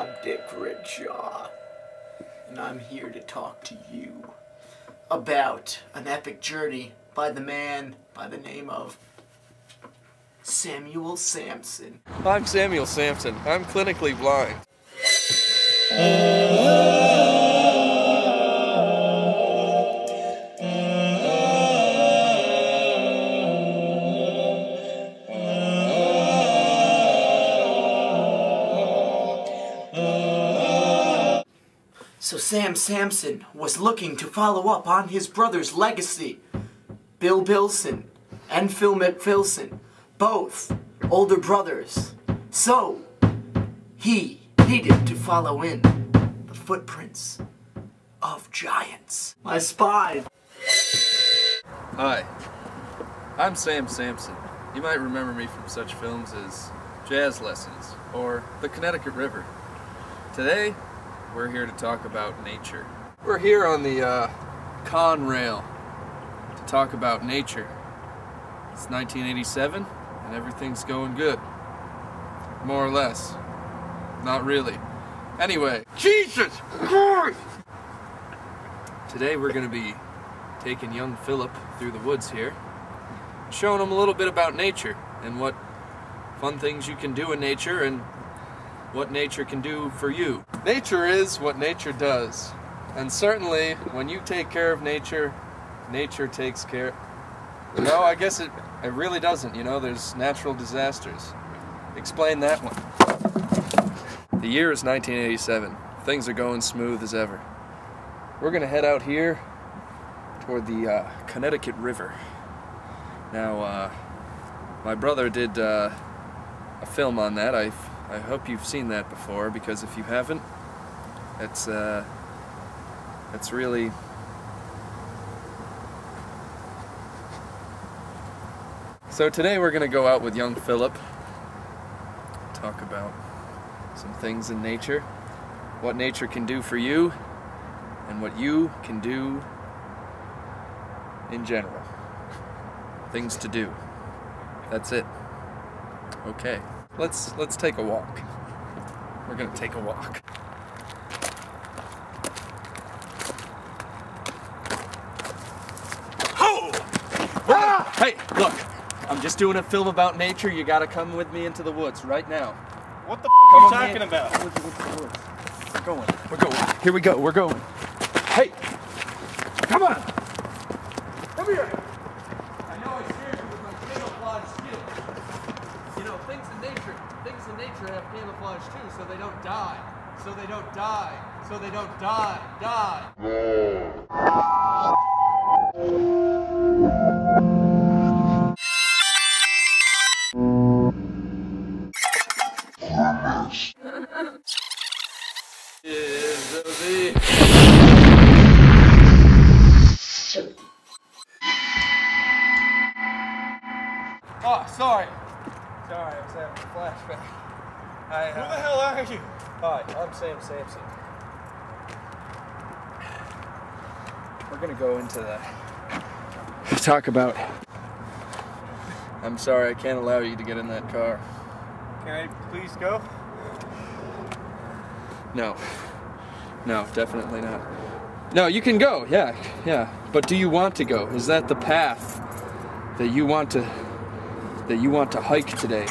I'm Dick Redjaw, and I'm here to talk to you about an epic journey by the man by the name of Samuel Samson. I'm Samuel Samson. I'm clinically blind. So Sam Samson was looking to follow up on his brother's legacy. Bill Bilson and Phil McPhilson, both older brothers. So he needed to follow in the footprints of giants. My spine. Hi, I'm Sam Samson. You might remember me from such films as Jazz Lessons or The Connecticut River. Today, we're here to talk about nature. We're here on the Conrail to talk about nature. It's 1987 and everything's going good. More or less. Not really. Anyway, Jesus Christ! Today we're going to be taking young Philip through the woods here, showing him a little bit about nature and what fun things you can do in nature and what nature can do for you. Nature is what nature does, and certainly when you take care of nature, nature takes care. No, I guess it really doesn't, you know, there's natural disasters. Explain that one. The year is 1987. Things are going smooth as ever. We're gonna head out here toward the Connecticut River. Now, my brother did a film on that. I hope you've seen that before, because if you haven't, it's really... So today we're going to go out with young Philip, talk about some things in nature, what nature can do for you, and what you can do in general. Things to do. That's it. Okay. Let's take a walk. We're gonna take a walk. Oh! Ah! Hey, look! I'm just doing a film about nature. You gotta come with me into the woods right now. What the f are you talking about? We're going. We're going. Here we go. We're going. Hey! Come on! Come here! I know I scared you with my camouflage skills. You know, things in nature have camouflage too, so they don't die. So they don't die. So they don't die. Oh, sorry. Sorry, I was having a flashback. Who the hell are you? Hi, I'm Sam Samson. We're gonna go into the... talk about... I'm sorry, I can't allow you to get in that car. Can I please go? No. No, definitely not. No, you can go, yeah. But do you want to go? Is that the path that you want to hike today?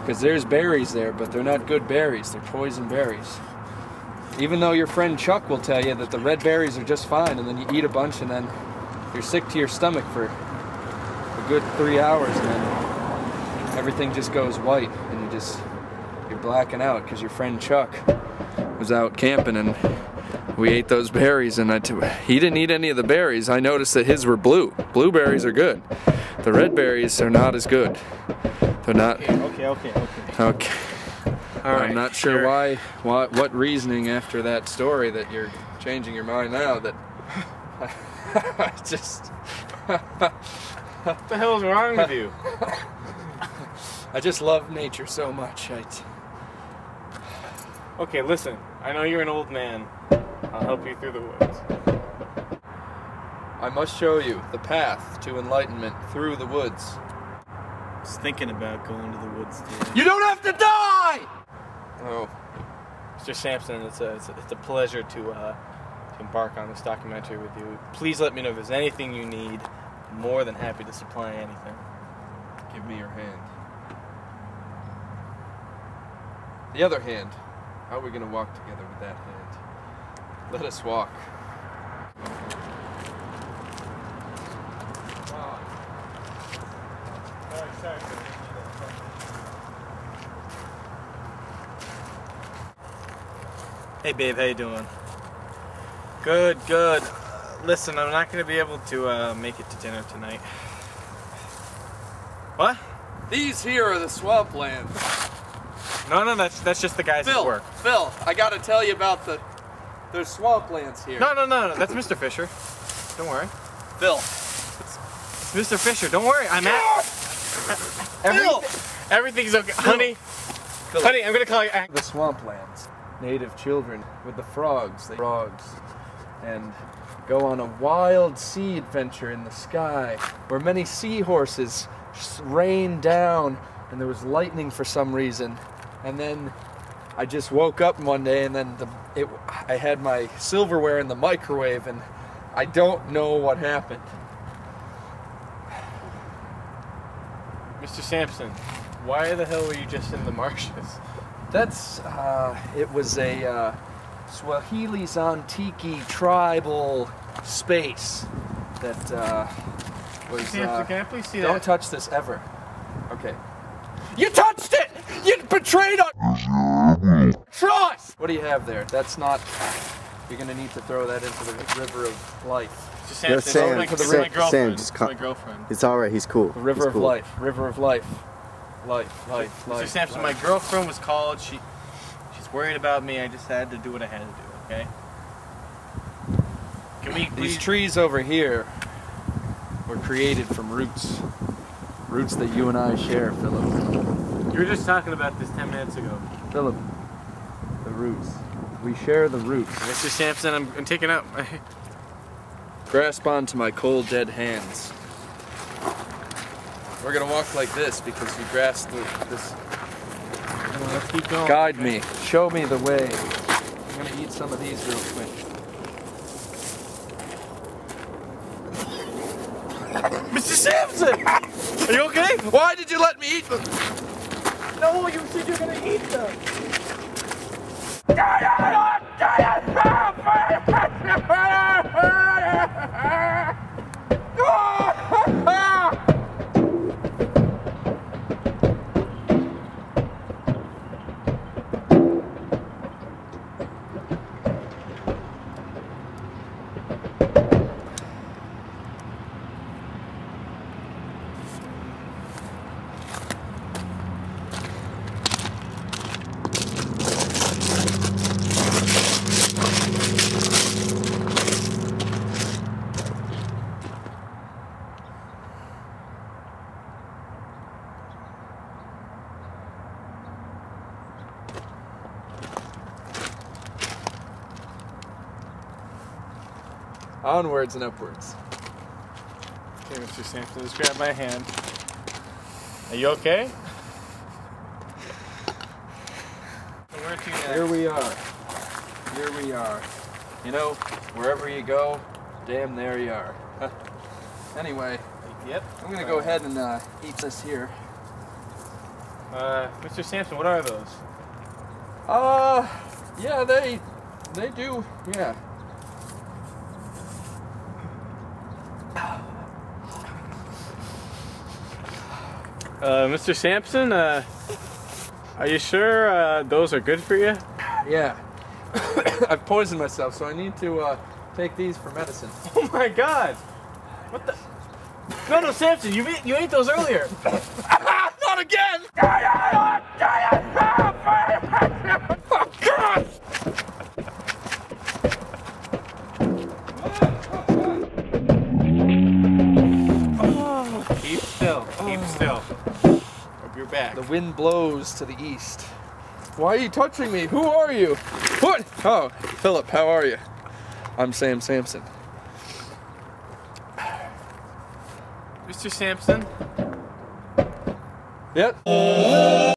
Because there's berries there, but they're not good berries. They're poison berries. Even though your friend Chuck will tell you that the red berries are just fine, and then you eat a bunch and then you're sick to your stomach for a good 3 hours, and then everything just goes white and you're blacking out because your friend Chuck was out camping and we ate those berries, and he didn't eat any of the berries. I noticed that his were blue. Blueberries are good. The red berries are not as good. They're not. Okay. Okay. All right. I'm not sure what reasoning after that story that you're changing your mind now. That just. What the hell is wrong with you? I just love nature so much. Okay, listen. I know you're an old man. I'll help you through the woods. I must show you the path to enlightenment through the woods. I was thinking about going to the woods today. You don't have to die! Oh. Mr. Samson, it's a pleasure to embark on this documentary with you. Please let me know if there's anything you need. I'm more than happy to supply anything. Give me your hand. The other hand. How are we going to walk together with that hand? Let us walk. Hey babe, how you doing? Good, good. Listen, I'm not going to be able to make it to dinner tonight. What? These here are the swamplands. No, that's just the guys at work. Phil, I got to tell you about there's swamplands here. No, that's Mr. Fisher. Don't worry. Phil. It's Mr. Fisher, don't worry. I'm at... Phil! Everything's okay. Phil. Honey, I'm going to call you... The swamplands. Native children with the frogs. And go on a wild sea adventure in the sky where many seahorses rained down and there was lightning for some reason. And then I just woke up one day and then I had my silverware in the microwave and I don't know what happened. Mr. Samson, why the hell were you just in the marshes? That's, it was a Swahili Zantiki tribal space that was... Samson, can I please see that? Don't touch this ever. Okay. You touched it! You betrayed us! Trust! What do you have there? That's not... You're gonna need to throw that into the river of life. Mr. Samson, Sam, it's my girlfriend. Sam, just it's my girlfriend. It's alright, he's cool. The river He's of cool. life. River of life. Life. Mr. Samson, my girlfriend was called. She's worried about me. I just had to do what I had to do, okay? Can we please... These trees over here were created from roots. Roots that you and I share, Philip. You were just talking about this 10 minutes ago. Philip, the roots. We share the roots. Mr. Samson, I'm taking out my... Grasp onto my cold, dead hands. We're gonna walk like this because you grasp this. Let's keep going. Guide me. Show me the way. I'm gonna eat some of these real quick. Mr. Samson! Are you okay? Why did you let me eat them? No, you said you were gonna eat them. Onwards and upwards. Okay, Mr. Samson, just grab my hand. Are you okay? Where to next? Here we are. Here we are. You know, wherever you go, damn there you are. Anyway, Yep. I'm gonna go ahead and eat this here. Mr. Samson, what are those? Yeah, they do, yeah. Mr. Samson, are you sure those are good for you? Yeah. I've poisoned myself, so I need to take these for medicine. Oh my God! What the? No, Samson, you ate those earlier. Not again! Oh God! Keep still. Keep still. Hope you're back. The wind blows to the east. Why are you touching me? Who are you? What? Oh, Philip, how are you? I'm Sam Samson. Mr. Samson? Yep.